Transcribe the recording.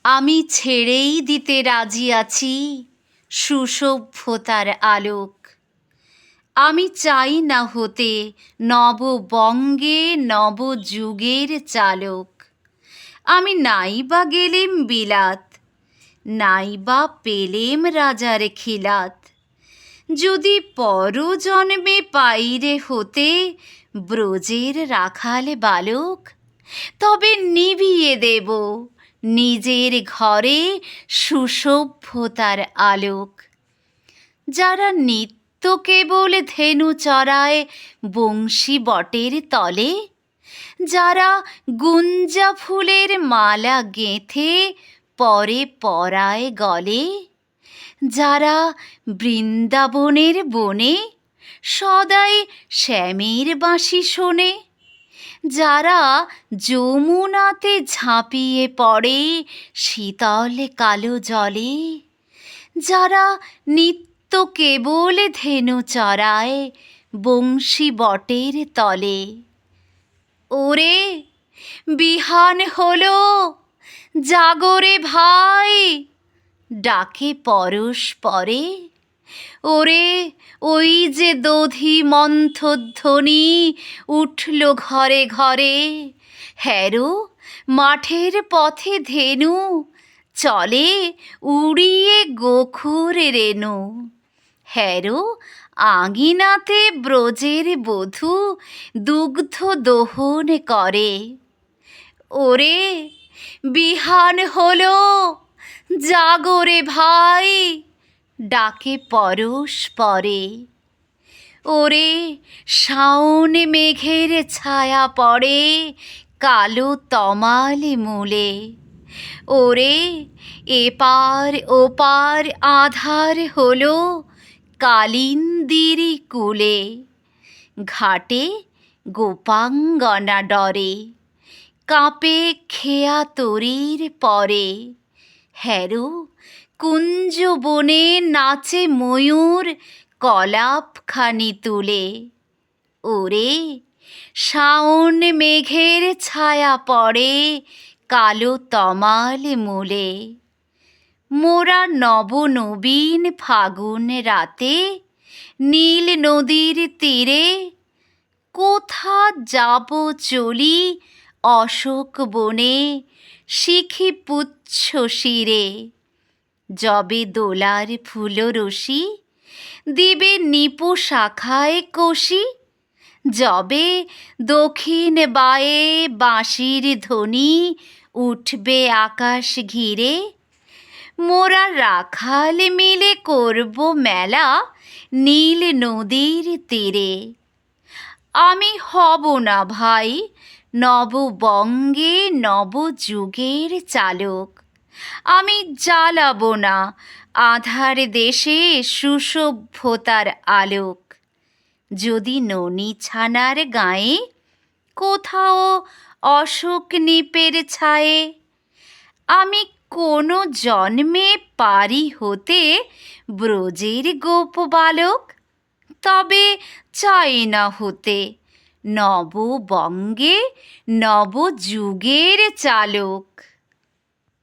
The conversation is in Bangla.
আমি ছেড়েই দিতে রাজি আছি সুসভ্যতার আলোক। আমি চাই না হতে নববঙ্গে নবযুগের চালক। আমি নাই বা গেলেম বিলাত, নাই বা পেলেম রাজার খিলাত। যদি পরজন্মে পাইরে হতে ব্রজের রাখাল বালক, তবে নিভিয়ে দেব নিজের ঘরে সুসভ্যতার আলোক। যারা নিত্য কেবল ধেনু চড়ায় বংশী বটের তলে, যারা গুঞ্জা ফুলের মালা গেঁথে পরে পরায় গলে, যারা বৃন্দাবনের বনে সদাই শ্যামের বাঁশি শোনে, যারা যমুনাতে ঝাঁপিয়ে পড়ে শীতল কালো জলে, যারা নিত্য কেবল ধেনু চড়ায় বংশী বটের তলে। ওরে বিহান হলো, জাগরে ভাই, ডাকে পরস্পরে। ওরে ওই যে দধি মন্থধ্বনি উঠল ঘরে ঘরে। হ্যারো মাঠের পথে ধেনু চলে উড়িয়ে গোখুর রেণু। হ্যারো আঙিনাতে ব্রজের বধূ দুগ্ধ দোহন করে। ওরে বিহান হলো, জাগরে ভাই, ডাকে পরস্পরে। ওরে শাওন মেঘের ছায়া পড়ে কালো তমাল মূলে। ওরে এপার ওপার আধার হলো কালিন্দির কূলে। ঘাটে গোপাঙ্গনা ডরে, কাঁপে খেয়া তরীর পরে। হ্যারো কুঞ্জ বনে নাচে ময়ূর কলাপখানি তুলে। ওরে শাওন মেঘের ছায়া পড়ে কালো তমাল মূলে। মোরা নবনবীন ফাগুন রাতে নীল নদীর তীরে কোথা যাব চলি অশোক বনে শিখি পুচ্ছ শিরে। যবে দোলার ফুলরশি দিবে নিপু শাখায় কষি, যবে দক্ষিণ বায়ে বাঁশির ধ্বনি উঠবে আকাশ ঘিরে, মোরা রাখাল মিলে করব মেলা নীল নদীর তীরে। আমি হব না ভাই নববঙ্গে নবযুগের চালক। আমি জ্বালাবো না আধার দেশে সুসভ্যতার আলোক। যদি ননি ছানার গায়ে কোথাও অশোক নিপের ছায়ে, আমি কোনো জন্মে পারি হতে ব্রজের গোপ বালক, তবে চাই না হতে নববঙ্গে নবযুগের চালক।